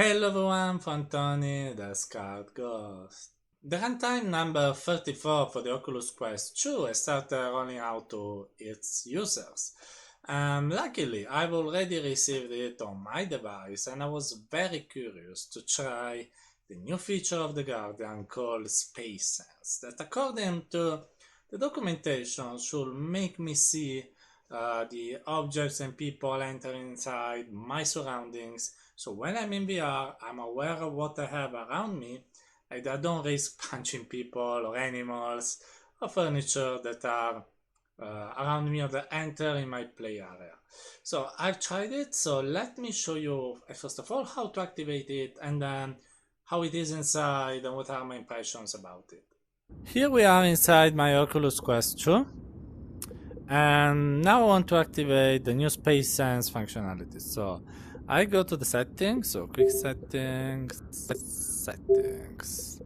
Hello everyone, from Tony, the Scout Ghost. The runtime number 34 for the Oculus Quest 2 has started rolling out to its users. Luckily, I've already received it on my device and I was very curious to try the new feature of the Guardian called Space Sense that according to the documentation should make me see the objects and people entering inside my surroundings, so when I'm in VR, I'm aware of what I have around me, and I don't risk punching people or animals or furniture that are around me or that enter in my play area. So I've tried it, so let me show you first of all how to activate it and then how it is inside and what are my impressions about it. Here we are inside my Oculus Quest 2. And now I want to activate the new Space Sense functionality. So I go to the settings, so quick settings, settings.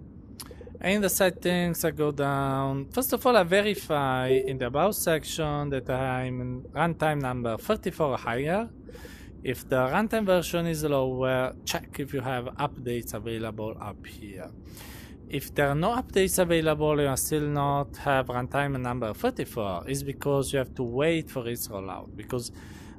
And in the settings, I go down. First of all, I verify in the About section that I'm runtime number 34 or higher. If the runtime version is lower, check if you have updates available up here. If there are no updates available, you still not have runtime number 34, is because you have to wait for its rollout. Because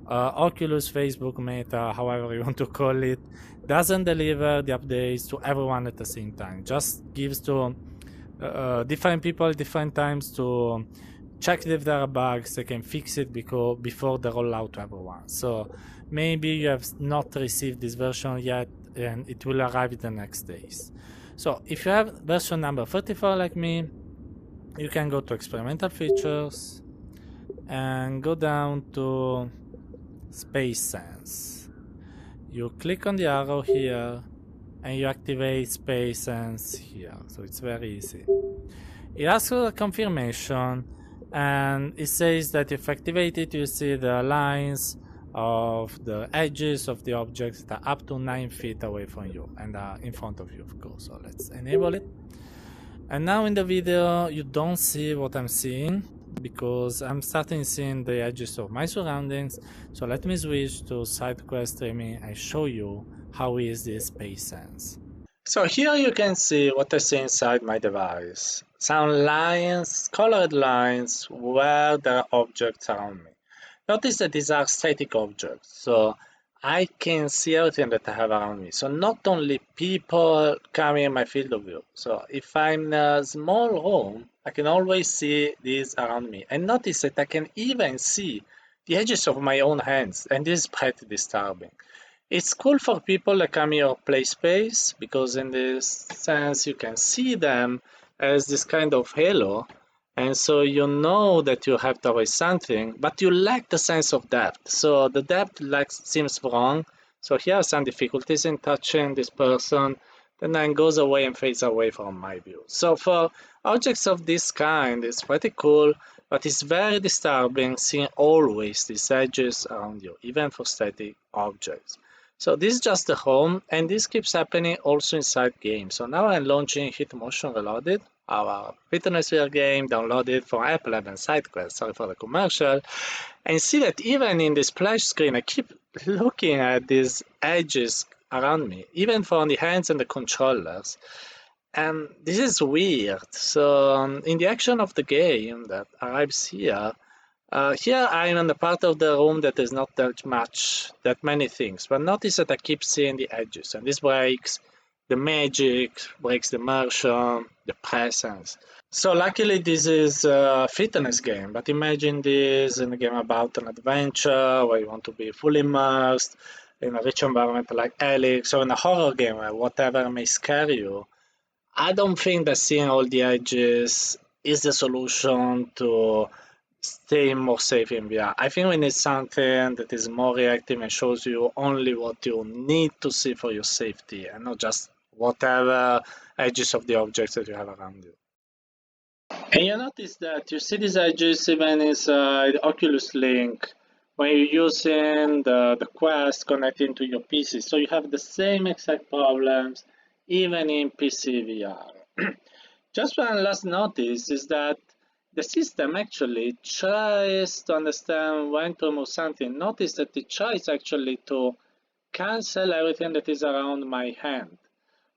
Oculus, Facebook, Meta, however you want to call it, doesn't deliver the updates to everyone at the same time. Just gives to different people at different times to check if there are bugs, they can fix it before the rollout to everyone. So maybe you have not received this version yet and it will arrive in the next days. So if you have version number 34 like me, you can go to experimental features and go down to Space Sense. You click on the arrow here and you activate Space Sense here. So it's very easy. It asks for a confirmation and it says that if activated, you see the lines of the edges of the objects that are up to 9 feet away from you and are in front of you, of course. So let's enable it. And now in the video, you don't see what I'm seeing because I'm starting seeing the edges of my surroundings. So let me switch to side quest streaming and show you how is this Space Sense. So here you can see what I see inside my device. Some lines, colored lines where there are objects around me. Notice that these are static objects, so I can see everything that I have around me. So not only people coming in my field of view. So if I'm in a small room, I can always see these around me. And notice that I can even see the edges of my own hands, and this is pretty disturbing. It's cool for people that come here play space because in this sense you can see them as this kind of halo, and so you know that you have to avoid something, but you lack the sense of depth. So the depth seems wrong. So here are some difficulties in touching this person, then goes away and fades away from my view. So for objects of this kind, it's pretty cool, but it's very disturbing seeing always these edges around you, even for static objects. So this is just the home, and this keeps happening also inside games. So now I'm launching Hit Motion Reloaded, our fitness VR game downloaded from Apple and SideQuest, sorry for the commercial, and see that even in the splash screen, I keep looking at these edges around me, even for the hands and the controllers. And this is weird. So in the action of the game that arrives here, here I'm in the part of the room that is not that many things, but notice that I keep seeing the edges, and this breaks the magic, breaks the immersion, the presence. So luckily this is a fitness game, but imagine this in a game about an adventure where you want to be fully immersed in a rich environment like Alex, or in a horror game where whatever may scare you. I don't think that seeing all the edges is the solution to stay more safe in VR. I think we need something that is more reactive and shows you only what you need to see for your safety and not just whatever edges of the objects that you have around you. And you notice that you see these edges even inside Oculus Link when you're using the Quest connecting to your PC. So you have the same exact problems even in PC VR. Just one last notice is that the system actually tries to understand when to remove something. Notice that it tries actually to cancel everything that is around my hand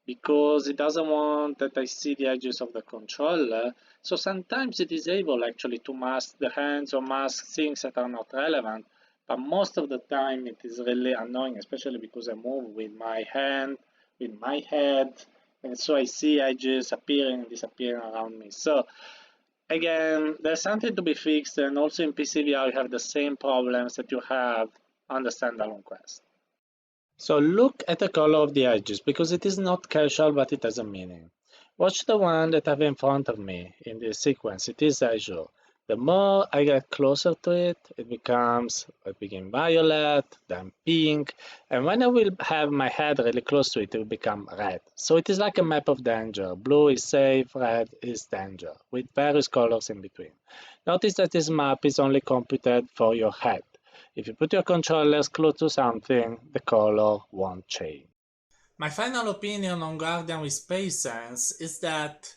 because it doesn't want that I see the edges of the controller. So sometimes it is able actually to mask the hands or mask things that are not relevant, but most of the time it is really annoying, especially because I move with my hand, with my head, and so I see edges appearing and disappearing around me. So again, there's something to be fixed, and also in PCVR you have the same problems that you have on the standalone Quest. So look at the color of the edges, because it is not casual, but it has a meaning. Watch the one that I have in front of me in this sequence. It is azure. The more I get closer to it, it begins violet, then pink, and when I will have my head really close to it, it will become red. So it is like a map of danger. Blue is safe, red is danger, with various colors in between. Notice that this map is only computed for your head. If you put your controllers close to something, the color won't change. My final opinion on Guardian with Space Sense is that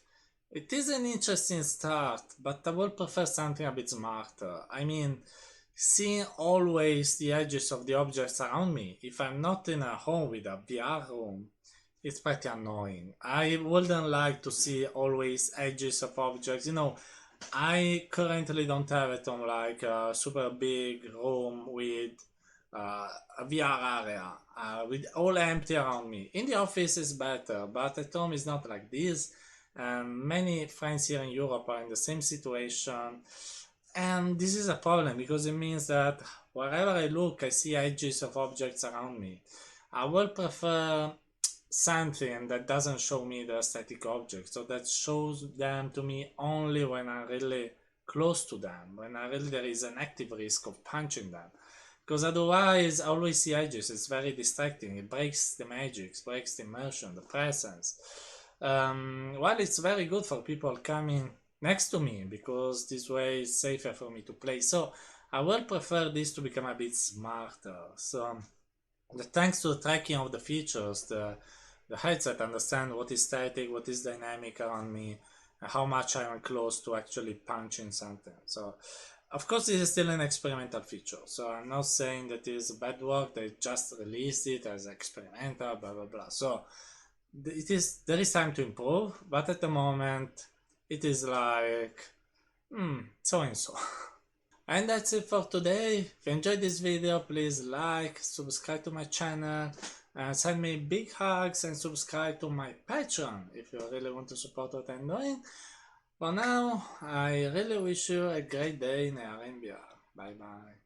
it is an interesting start, but I would prefer something a bit smarter. I mean, seeing always the edges of the objects around me, if I'm not in a home with a VR room, it's pretty annoying. I wouldn't like to see always edges of objects. I currently don't have at home like a super big room with a VR area with all empty around me. In the office is better, but at home is not like this. Many friends here in Europe are in the same situation, and this is a problem because it means that wherever I look, I see edges of objects around me. I will prefer something that doesn't show me the static objects, so that shows them to me only when I'm really close to them, when I really there is an active risk of punching them. Because otherwise, I always see edges. It's very distracting. It breaks the magic, breaks the immersion, the presence. While it's very good for people coming next to me because this way it's safer for me to play. So I will prefer this to become a bit smarter. So thanks to the tracking of the features, the headset understand what is static, what is dynamic around me, and how much I am close to actually punching something. So of course this is still an experimental feature, so I'm not saying that it is bad work. They just released it as experimental, blah blah blah. So there is time to improve, but at the moment it is like so and so. And that's it for today. If you enjoyed this video, please like, subscribe to my channel, and send me big hugs, and subscribe to my Patreon if you really want to support what I'm doing. For now, I really wish you a great day in AR and VR. Bye bye.